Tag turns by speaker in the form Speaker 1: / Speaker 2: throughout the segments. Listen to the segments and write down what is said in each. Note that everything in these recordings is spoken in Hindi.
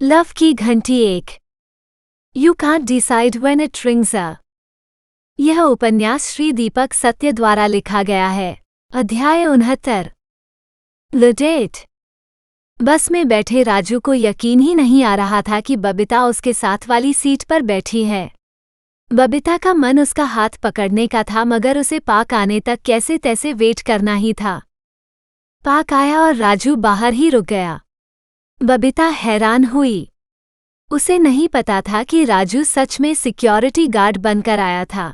Speaker 1: लव की घंटी 1। You can't decide when it rings a. यह उपन्यास श्री दीपक सत्य द्वारा लिखा गया है। अध्याय 69। The date. बस में बैठे राजू को यकीन ही नहीं आ रहा था कि बबीता उसके साथ वाली सीट पर बैठी है। बबीता का मन उसका हाथ पकड़ने का था, मगर उसे पाक आने तक कैसे तैसे वेट करना ही था। पाक आया और राजू बाहर ही रुक गया। बबीता हैरान हुई। उसे नहीं पता था कि राजू सच में सिक्योरिटी गार्ड बनकर आया था।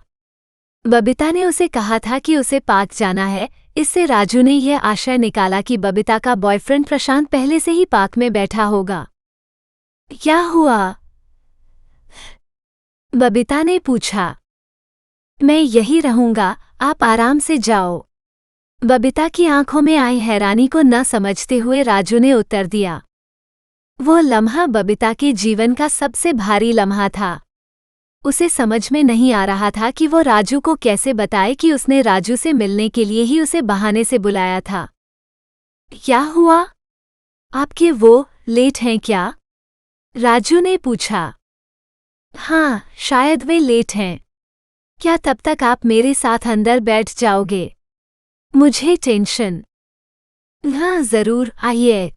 Speaker 1: बबीता ने उसे कहा था कि उसे पाक जाना है। इससे राजू ने यह आशय निकाला कि बबीता का बॉयफ्रेंड प्रशांत पहले से ही पाक में बैठा होगा। क्या हुआ? बबीता ने पूछा। मैं यही रहूंगा, आप आराम से जाओ। बबीता की आंखों में आई हैरानी को न समझते हुए राजू ने उत्तर दिया। वो लम्हा बबीता के जीवन का सबसे भारी लम्हा था। उसे समझ में नहीं आ रहा था कि वो राजू को कैसे बताए कि उसने राजू से मिलने के लिए ही उसे बहाने से बुलाया था। क्या हुआ? आपके वो लेट हैं क्या? राजू ने पूछा। हाँ, शायद वे लेट हैं। क्या तब तक आप मेरे साथ अंदर बैठ जाओगे? मुझे टेंशन। हाँ जरूर, आइए।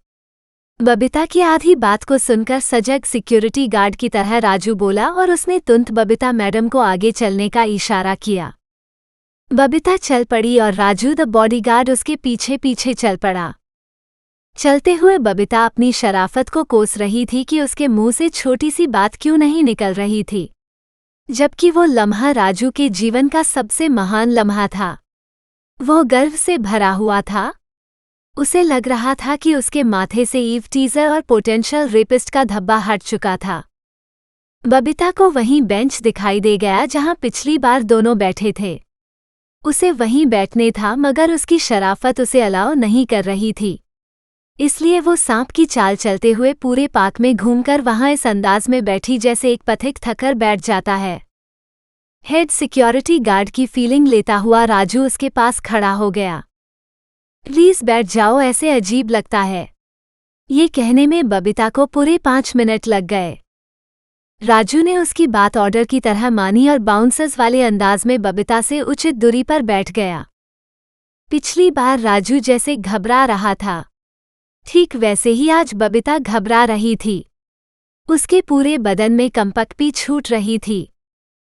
Speaker 1: बबीता की आधी बात को सुनकर सजग सिक्योरिटी गार्ड की तरह राजू बोला और उसने तुरंत बबीता मैडम को आगे चलने का इशारा किया। बबीता चल पड़ी और राजू द बॉडीगार्ड उसके पीछे पीछे चल पड़ा। चलते हुए बबीता अपनी शराफत को कोस रही थी कि उसके मुंह से छोटी सी बात क्यों नहीं निकल रही थी, जबकि वो लम्हा राजू के जीवन का सबसे महान लम्हा था। वो गर्व से भरा हुआ था। उसे लग रहा था कि उसके माथे से ईव टीजर और पोटेंशियल रेपिस्ट का धब्बा हट चुका था। बबीता को वहीं बेंच दिखाई दे गया जहां पिछली बार दोनों बैठे थे। उसे वहीं बैठने था, मगर उसकी शराफत उसे अलाउ नहीं कर रही थी। इसलिए वो सांप की चाल चलते हुए पूरे पार्क में घूमकर वहां इस अंदाज में बैठी जैसे एक पथिक थकर बैठ जाता है। हेड सिक्योरिटी गार्ड की फीलिंग लेता हुआ राजू उसके पास खड़ा हो गया। प्लीज बैठ जाओ, ऐसे अजीब लगता है। ये कहने में बबीता को पूरे 5 मिनट लग गए। राजू ने उसकी बात ऑर्डर की तरह मानी और बाउंसर्स वाले अंदाज में बबीता से उचित दूरी पर बैठ गया। पिछली बार राजू जैसे घबरा रहा था, ठीक वैसे ही आज बबीता घबरा रही थी। उसके पूरे बदन में कंपकपी छूट रही थी।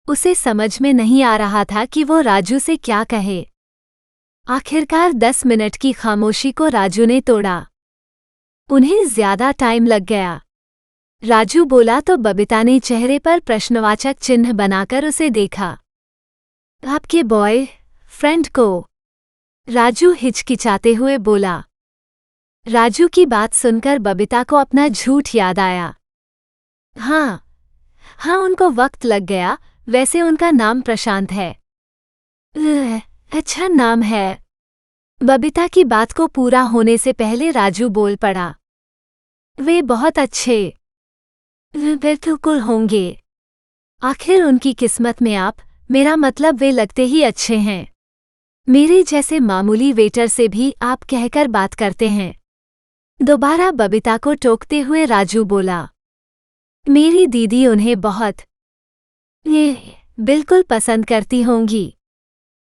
Speaker 1: उसे समझ में नहीं आ रहा था कि वो राजू से क्या कहे। आखिरकार 10 मिनट की खामोशी को राजू ने तोड़ा। उन्हें ज्यादा टाइम लग गया। राजू बोला तो बबीता ने चेहरे पर प्रश्नवाचक चिन्ह बनाकर उसे देखा। आपके बॉय फ्रेंड को? राजू हिचकिचाते हुए बोला। राजू की बात सुनकर बबीता को अपना झूठ याद आया। हाँ, उनको वक्त लग गया। वैसे उनका नाम प्रशांत है। अच्छा नाम है। बबीता की बात को पूरा होने से पहले राजू बोल पड़ा। वे बहुत अच्छे बिल्कुल होंगे। आखिर उनकी किस्मत में आप, मेरा मतलब वे लगते ही अच्छे हैं। मेरे जैसे मामूली वेटर से भी आप कहकर बात करते हैं। दोबारा बबीता को टोकते हुए राजू बोला। मेरी दीदी उन्हें बहुत बिल्कुल पसंद करती होंगी।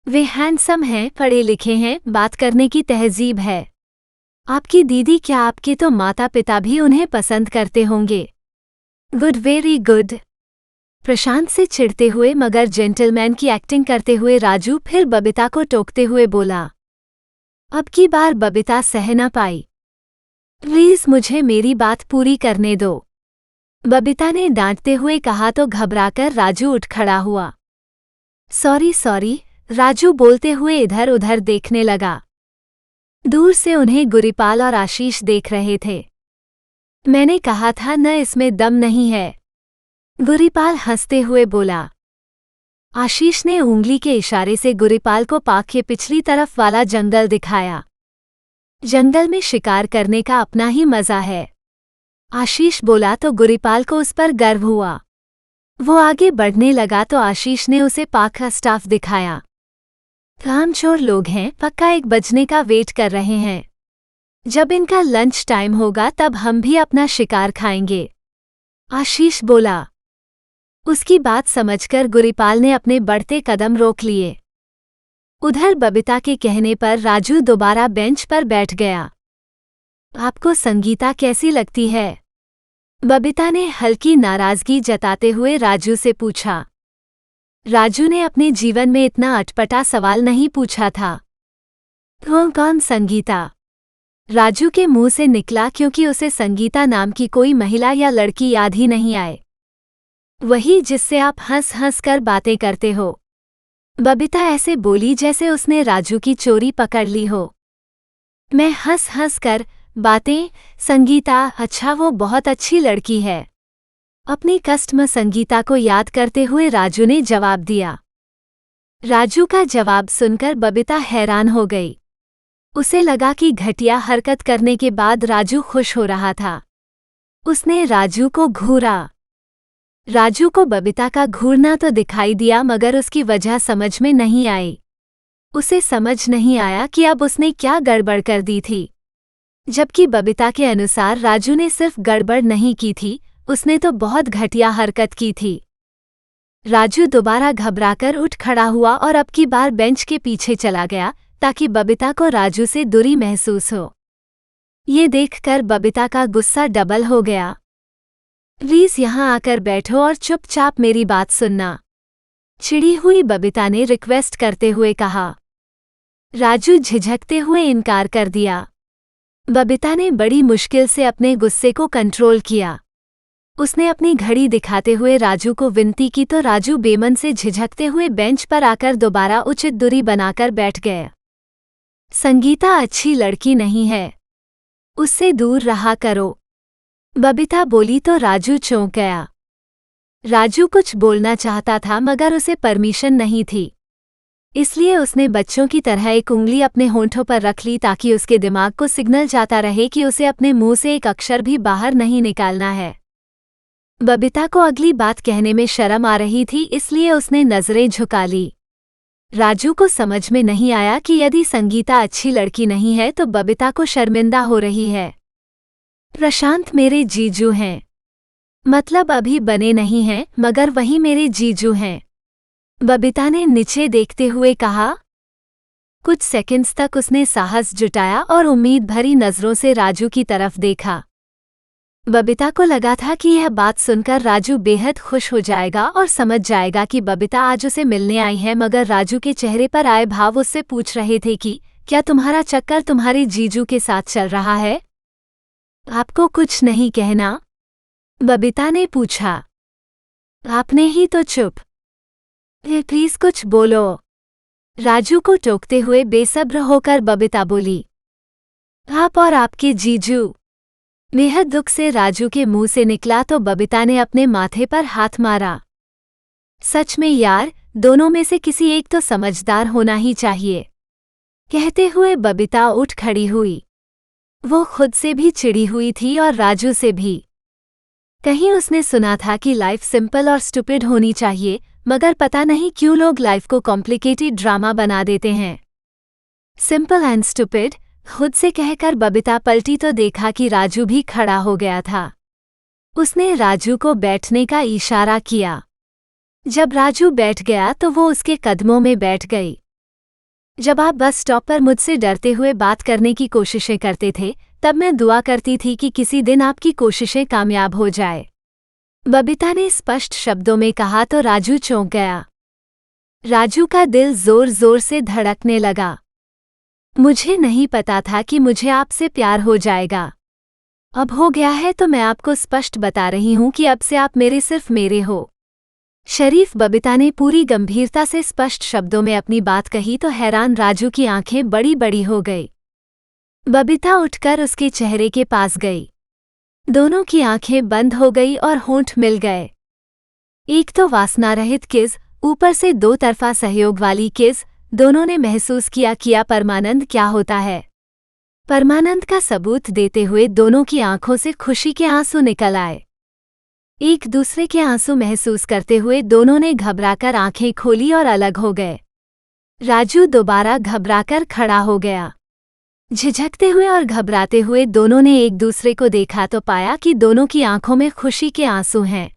Speaker 1: वे हैंडसम हैं, पढ़े लिखे हैं, बात करने की तहजीब है। आपकी दीदी क्या, आपके तो माता पिता भी उन्हें पसंद करते होंगे। Good, very good. प्रशांत से चिढ़ते हुए मगर जेंटलमैन की एक्टिंग करते हुए राजू फिर बबीता को टोकते हुए बोला। अब की बार बबीता सह न पाई। प्लीज मुझे मेरी बात पूरी करने दो, बबीता ने डांटते हुए कहा तो घबराकर राजू उठ खड़ा हुआ। सॉरी, राजू बोलते हुए इधर उधर देखने लगा। दूर से उन्हें गुरीपाल और आशीष देख रहे थे। मैंने कहा था न, इसमें दम नहीं है, गुरीपाल हंसते हुए बोला। आशीष ने उंगली के इशारे से गुरीपाल को पार्क के पिछली तरफ वाला जंगल दिखाया। जंगल में शिकार करने का अपना ही मजा है, आशीष बोला तो गुरीपाल को उस पर गर्व हुआ। वो आगे बढ़ने लगा तो आशीष ने उसे पार्क का स्टाफ दिखाया। कामचोर लोग हैं, पक्का 1 बजने का वेट कर रहे हैं। जब इनका लंच टाइम होगा तब हम भी अपना शिकार खाएंगे। आशीष बोला। उसकी बात समझकर गुरीपाल ने अपने बढ़ते कदम रोक लिए। उधर बबीता के कहने पर राजू दोबारा बेंच पर बैठ गया। आपको संगीता कैसी लगती है? बबीता ने हल्की नाराजगी जताते हुए राजू से पूछा। राजू ने अपने जीवन में इतना अटपटा सवाल नहीं पूछा था। कौन संगीता? राजू के मुंह से निकला क्योंकि उसे संगीता नाम की कोई महिला या लड़की याद ही नहीं आए। वही जिससे आप हंस हंस कर बातें करते हो। बबीता ऐसे बोली जैसे उसने राजू की चोरी पकड़ ली हो। मैं हंस हंस कर बातें? संगीता? अच्छा, वो बहुत अच्छी लड़की है। अपनी कस्टमर संगीता को याद करते हुए राजू ने जवाब दिया। राजू का जवाब सुनकर बबीता हैरान हो गई। उसे लगा कि घटिया हरकत करने के बाद राजू खुश हो रहा था। उसने राजू को घूरा। राजू को बबीता का घूरना तो दिखाई दिया मगर उसकी वजह समझ में नहीं आई। उसे समझ नहीं आया कि अब उसने क्या गड़बड़ कर दी थी। जबकि बबीता के अनुसार राजू ने सिर्फ गड़बड़ नहीं की थी, उसने तो बहुत घटिया हरकत की थी। राजू दोबारा घबराकर उठ खड़ा हुआ और अब की बार बेंच के पीछे चला गया ताकि बबीता को राजू से दूरी महसूस हो। ये देखकर बबीता का गुस्सा डबल हो गया। प्लीज यहाँ आकर बैठो और चुपचाप मेरी बात सुनना, चिढ़ी हुई बबीता ने रिक्वेस्ट करते हुए कहा। राजू झिझकते हुए इनकार कर दिया। बबीता ने बड़ी मुश्किल से अपने गुस्से को कंट्रोल किया। उसने अपनी घड़ी दिखाते हुए राजू को विनती की तो राजू बेमन से झिझकते हुए बेंच पर आकर दोबारा उचित दूरी बनाकर बैठ गए। संगीता अच्छी लड़की नहीं है, उससे दूर रहा करो, बबीता बोली तो राजू चौंक गया। राजू कुछ बोलना चाहता था मगर उसे परमिशन नहीं थी, इसलिए उसने बच्चों की तरह एक उंगली अपने होंठों पर रख ली ताकि उसके दिमाग को सिग्नल जाता रहे कि उसे अपने मुंह से एक अक्षर भी बाहर नहीं निकालना है। बबीता को अगली बात कहने में शर्म आ रही थी, इसलिए उसने नजरें झुका ली। राजू को समझ में नहीं आया कि यदि संगीता अच्छी लड़की नहीं है तो बबीता को शर्मिंदा हो रही है। प्रशांत मेरे जीजू हैं, मतलब अभी बने नहीं हैं मगर वही मेरे जीजू हैं, बबीता ने नीचे देखते हुए कहा। कुछ सेकंड्स तक उसने साहस जुटाया और उम्मीद भरी नजरों से राजू की तरफ देखा। बबीता को लगा था कि यह बात सुनकर राजू बेहद खुश हो जाएगा और समझ जाएगा कि बबीता आज उसे मिलने आई है, मगर राजू के चेहरे पर आए भाव उससे पूछ रहे थे कि क्या तुम्हारा चक्कर तुम्हारे जीजू के साथ चल रहा है? आपको कुछ नहीं कहना? बबीता ने पूछा। आपने ही तो चुप। प्लीज कुछ बोलो, राजू को टोकते हुए बेसब्र होकर बबीता बोली। आप और आपके जीजू? बेहद दुख से राजू के मुंह से निकला तो बबीता ने अपने माथे पर हाथ मारा। सच में यार, दोनों में से किसी एक तो समझदार होना ही चाहिए, कहते हुए बबीता उठ खड़ी हुई। वो खुद से भी चिढ़ी हुई थी और राजू से भी। कहीं उसने सुना था कि लाइफ सिंपल और स्टूपिड होनी चाहिए, मगर पता नहीं क्यों लोग लाइफ को कॉम्प्लिकेटेड ड्रामा बना देते हैं। सिंपल एंड स्टूपिड खुद से कहकर बबीता पलटी तो देखा कि राजू भी खड़ा हो गया था। उसने राजू को बैठने का इशारा किया। जब राजू बैठ गया तो वो उसके कदमों में बैठ गई। जब आप बस स्टॉप पर मुझसे डरते हुए बात करने की कोशिशें करते थे, तब मैं दुआ करती थी कि किसी दिन आपकी कोशिशें कामयाब हो जाए, बबीता ने स्पष्ट शब्दों में कहा तो राजू चौंक गया। राजू का दिल जोर जोर से धड़कने लगा। मुझे नहीं पता था कि मुझे आपसे प्यार हो जाएगा। अब हो गया है तो मैं आपको स्पष्ट बता रही हूं कि अब से आप मेरे सिर्फ मेरे हो। शरीफ, बबीता ने पूरी गंभीरता से स्पष्ट शब्दों में अपनी बात कही तो हैरान राजू की आंखें बड़ी बड़ी हो गई। बबीता उठकर उसके चेहरे के पास गई। दोनों की आंखें बंद हो गई और होंठ मिल गए। एक तो वासना रहित किस, ऊपर से दो तरफा सहयोग वाली किस। दोनों ने महसूस किया परमानंद क्या होता है। परमानंद का सबूत देते हुए दोनों की आंखों से खुशी के आंसू निकल आए। एक दूसरे के आंसू महसूस करते हुए दोनों ने घबराकर आंखें खोली और अलग हो गए। राजू दोबारा घबराकर खड़ा हो गया। झिझकते हुए और घबराते हुए दोनों ने एक दूसरे को देखा तो पाया कि दोनों की आंखों में खुशी के आंसू हैं।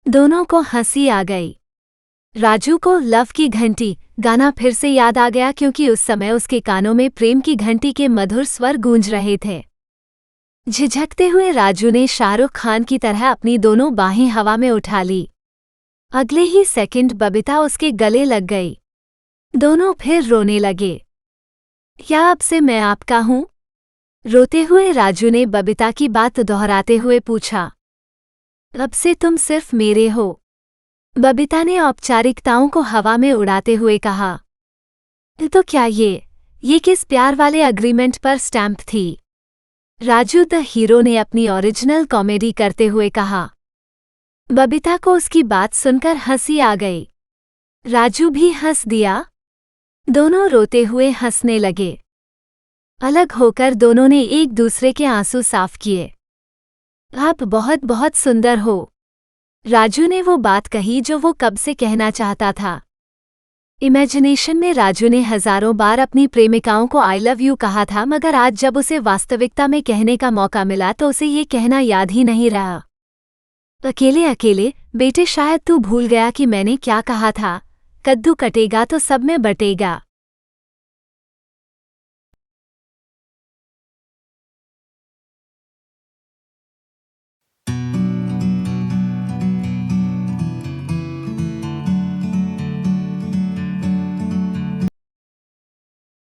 Speaker 1: दोनों को हंसी आ गई। राजू को लव की घंटी गाना फिर से याद आ गया क्योंकि उस समय उसके कानों में प्रेम की घंटी के मधुर स्वर गूंज रहे थे। झिझकते हुए राजू ने शाहरुख खान की तरह अपनी दोनों बाहें हवा में उठा ली। अगले ही सेकंड बबीता उसके गले लग गई। दोनों फिर रोने लगे। क्या अब से मैं आपका हूँ? रोते हुए राजू ने बबीता की बात दोहराते हुए पूछा। अब से तुम सिर्फ मेरे हो, बबीता ने औपचारिकताओं को हवा में उड़ाते हुए कहा। तो क्या ये किस प्यार वाले अग्रीमेंट पर स्टैंप थी? राजू द हीरो ने अपनी ओरिजिनल कॉमेडी करते हुए कहा। बबीता को उसकी बात सुनकर हंसी आ गई। राजू भी हंस दिया। दोनों रोते हुए हंसने लगे। अलग होकर दोनों ने एक दूसरे के आंसू साफ किए। आप बहुत बहुत सुंदर हो, राजू ने वो बात कही जो वो कब से कहना चाहता था। इमेजिनेशन में राजू ने हजारों बार अपनी प्रेमिकाओं को आई लव यू कहा था, मगर आज जब उसे वास्तविकता में कहने का मौका मिला तो उसे ये कहना याद ही नहीं रहा। अकेले अकेले बेटे शायद तू भूल गया कि मैंने क्या कहा था, कद्दू कटेगा तो सब में बटेगा।